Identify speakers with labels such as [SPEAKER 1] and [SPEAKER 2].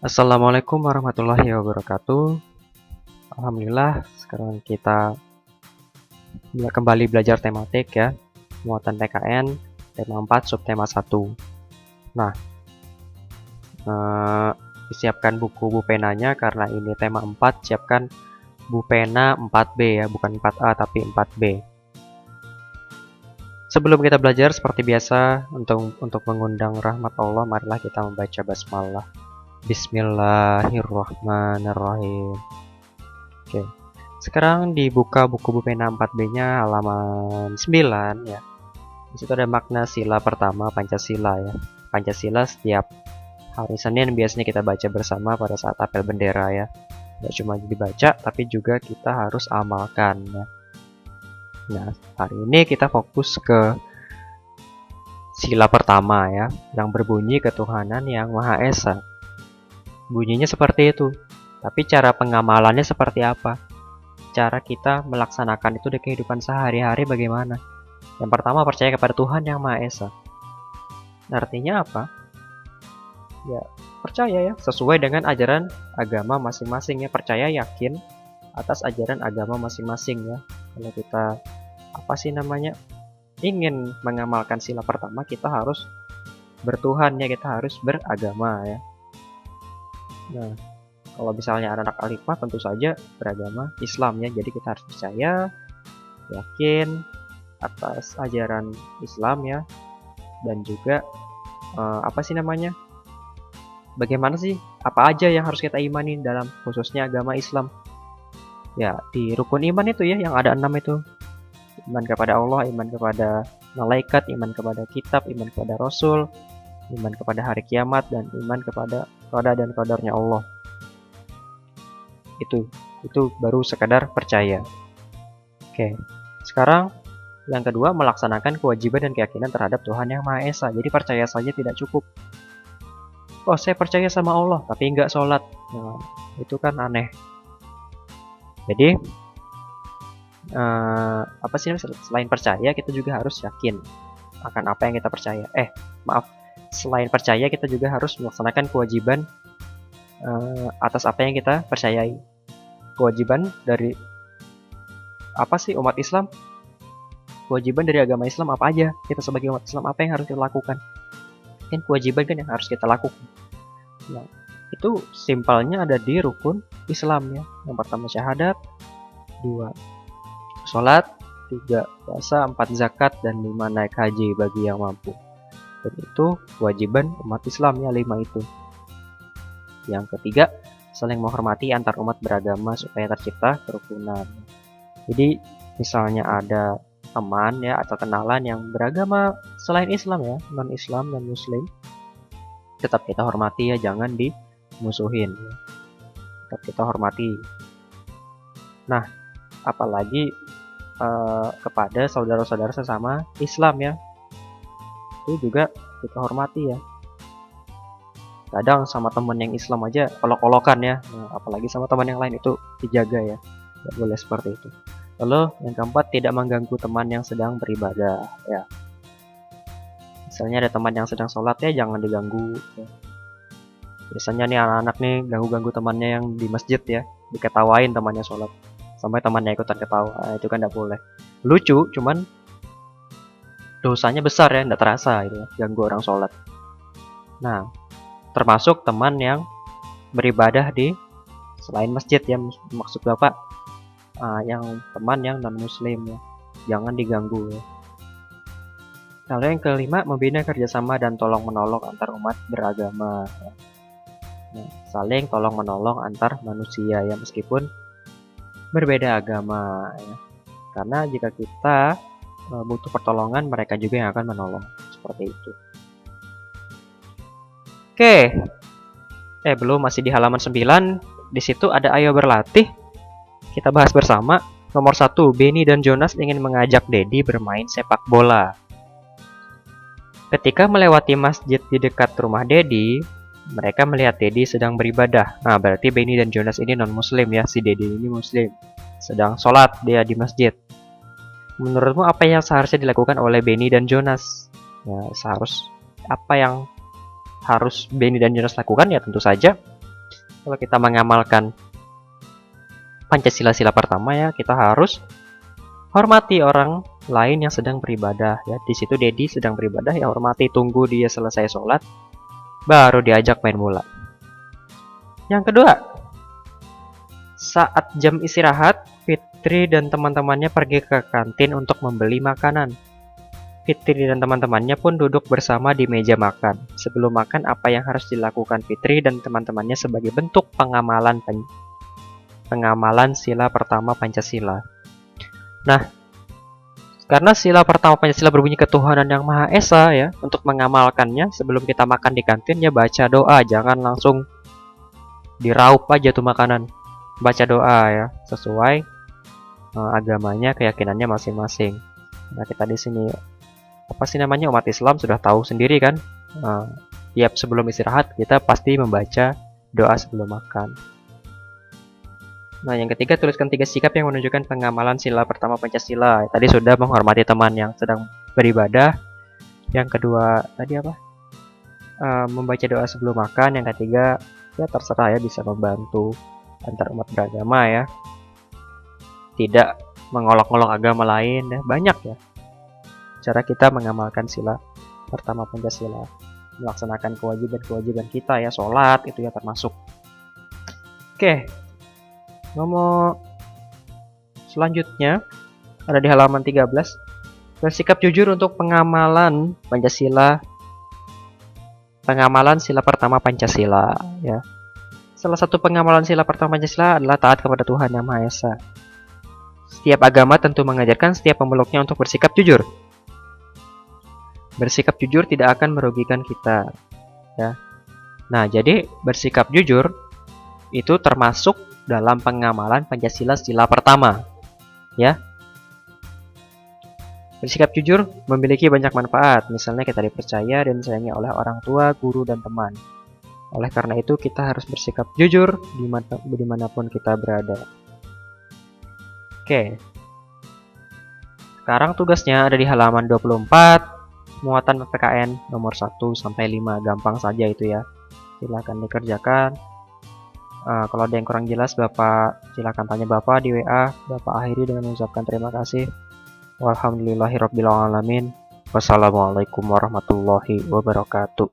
[SPEAKER 1] Assalamualaikum warahmatullahi wabarakatuh. Alhamdulillah, sekarang kita kembali belajar tematik ya, muatan PKN, tema 4, subtema 1. Nah, disiapkan buku penanya karena ini tema 4, siapkan buku pena 4B ya, bukan 4A tapi 4B. Sebelum kita belajar, seperti biasa, untuk mengundang rahmat Allah, marilah kita membaca basmalah. Bismillahirrahmanirrahim. Oke. Sekarang dibuka buku pena 4B-nya halaman 9 ya. Di situ ada makna sila pertama, Pancasila ya. Pancasila setiap hari Senin biasanya kita baca bersama pada saat apel bendera ya. Tidak cuma dibaca tapi juga kita harus amalkan ya. Nah, hari ini kita fokus ke sila pertama ya, yang berbunyi ketuhanan yang Maha Esa. Bunyinya seperti itu. Tapi cara pengamalannya seperti apa? Cara kita melaksanakan itu di kehidupan sehari-hari bagaimana? Yang pertama, percaya kepada Tuhan yang Maha Esa. Artinya apa? Ya, percaya ya, sesuai dengan ajaran agama masing-masing ya. Percaya yakin atas ajaran agama masing-masing ya. Kalau kita ingin mengamalkan sila pertama, kita harus bertuhan ya, kita harus beragama ya. Nah, kalau misalnya anak-anak alifah tentu saja beragama Islam ya. Jadi kita harus percaya, yakin atas ajaran Islam ya. Dan juga bagaimana sih, apa aja yang harus kita imani dalam khususnya agama Islam. Ya, di rukun iman itu ya, yang ada 6 itu. Iman kepada Allah, iman kepada malaikat, iman kepada kitab, iman kepada Rasul, iman kepada hari kiamat, dan iman kepada qada dan qadarnya Allah. Itu baru sekadar percaya. Oke, sekarang yang kedua, melaksanakan kewajiban dan keyakinan terhadap Tuhan yang Maha Esa. Jadi percaya saja tidak cukup. Oh, saya percaya sama Allah tapi nggak sholat. Nah, itu kan aneh. Jadi selain percaya, kita juga harus yakin akan apa yang kita percaya. Selain percaya, kita juga harus melaksanakan kewajiban atas apa yang kita percayai. Kewajiban dari umat Islam? Kewajiban dari agama Islam apa aja? Kita sebagai umat Islam apa yang harus kita lakukan? Kan kewajiban kan yang harus kita lakukan. Nah, itu simpelnya ada di rukun Islam ya. Yang pertama syahadat, 2 sholat, 3 puasa, 4 zakat, dan 5 naik haji bagi yang mampu. Dan itu kewajiban umat Islam ya, 5 itu. Yang ketiga, saling menghormati antar umat beragama supaya tercipta kerukunan. Jadi misalnya ada teman ya atau kenalan yang beragama selain Islam ya, non-Islam dan Muslim, tetap kita hormati ya, jangan dimusuhin ya. Tetap kita hormati. Nah, apalagi kepada saudara-saudara sesama Islam ya, itu juga kita hormati ya. Kadang sama teman yang Islam aja olok-olokan ya, nah, apalagi sama teman yang lain, itu dijaga ya, tidak boleh seperti itu. Lalu yang keempat, tidak mengganggu teman yang sedang beribadah ya. Misalnya ada teman yang sedang sholat ya, jangan diganggu ya. Biasanya nih anak-anak nih ganggu-ganggu temannya yang di masjid ya, diketawain temannya sholat sampai temannya ikutan ketawa. Itu kan tidak boleh. Lucu, cuman dosanya besar ya, tidak terasa gitu ya, ganggu orang sholat. Nah, termasuk teman yang beribadah di selain masjid ya, maksud Bapak yang teman yang non muslim ya, jangan diganggu ya. Lalu yang kelima, membina kerjasama dan tolong menolong antar umat beragama ya. Nah, saling tolong menolong antar manusia ya, meskipun berbeda agama ya. Karena jika kita butuh pertolongan, mereka juga yang akan menolong, seperti itu. Oke. Belum, masih di halaman 9. Di situ ada ayo berlatih. Kita bahas bersama. Nomor 1, Benny dan Jonas ingin mengajak Dedi bermain sepak bola. Ketika melewati masjid di dekat rumah Dedi, mereka melihat Dedi sedang beribadah. Nah, berarti Benny dan Jonas ini non-muslim ya. Si Dedi ini muslim, sedang sholat dia di masjid. Menurutmu apa yang seharusnya dilakukan oleh Benny dan Jonas? Ya, apa yang harus Benny dan Jonas lakukan? Ya tentu saja Kalau kita mengamalkan Pancasila sila pertama ya, kita harus hormati orang lain yang sedang beribadah ya. Di situ Dedi sedang beribadah ya, hormati, tunggu dia selesai sholat, baru diajak main bola. Yang kedua, saat jam istirahat, Fitri dan teman-temannya pergi ke kantin untuk membeli makanan. Fitri dan teman-temannya pun duduk bersama di meja makan. Sebelum makan, apa yang harus dilakukan Fitri dan teman-temannya sebagai bentuk pengamalan sila pertama Pancasila? Nah, karena sila pertama Pancasila berbunyi ketuhanan yang Maha Esa ya, untuk mengamalkannya sebelum kita makan di kantin ya baca doa, jangan langsung diraup aja tuh makanan. Baca doa ya, sesuai agamanya, keyakinannya masing-masing. Nah, kita di sini apa sih namanya, umat Islam sudah tahu sendiri kan, tiap sebelum istirahat kita pasti membaca doa sebelum makan. Nah, yang ketiga, tuliskan 3 sikap yang menunjukkan pengamalan sila pertama Pancasila. Tadi sudah menghormati teman yang sedang beribadah. Yang kedua tadi apa, membaca doa sebelum makan. Yang ketiga ya terserah ya, bisa membantu antar umat beragama ya, tidak mengolok-olok agama lain ya. Banyak ya cara kita mengamalkan sila pertama Pancasila, melaksanakan kewajiban-kewajiban kita ya, sholat itu ya termasuk. Oke, nomor selanjutnya ada di halaman 13. Bersikap jujur untuk pengamalan sila pertama Pancasila ya. Salah satu pengamalan sila pertama Pancasila adalah taat kepada Tuhan Yang Maha Esa. Setiap agama tentu mengajarkan setiap pemeluknya untuk bersikap jujur. Bersikap jujur tidak akan merugikan kita ya. Nah, jadi bersikap jujur itu termasuk dalam pengamalan Pancasila sila pertama ya. Bersikap jujur memiliki banyak manfaat, misalnya kita dipercaya dan disayangi oleh orang tua, guru, dan teman. Oleh karena itu kita harus bersikap jujur dimanapun kita berada. Oke, sekarang tugasnya ada di halaman 24. Muatan PPKN nomor 1 sampai 5, gampang saja itu ya. Silakan dikerjakan. Kalau ada yang kurang jelas, Bapak silakan tanya Bapak di WA. Bapak akhiri dengan mengucapkan terima kasih. Walhamdulillahirabbil alamin. Wassalamualaikum warahmatullahi wabarakatuh.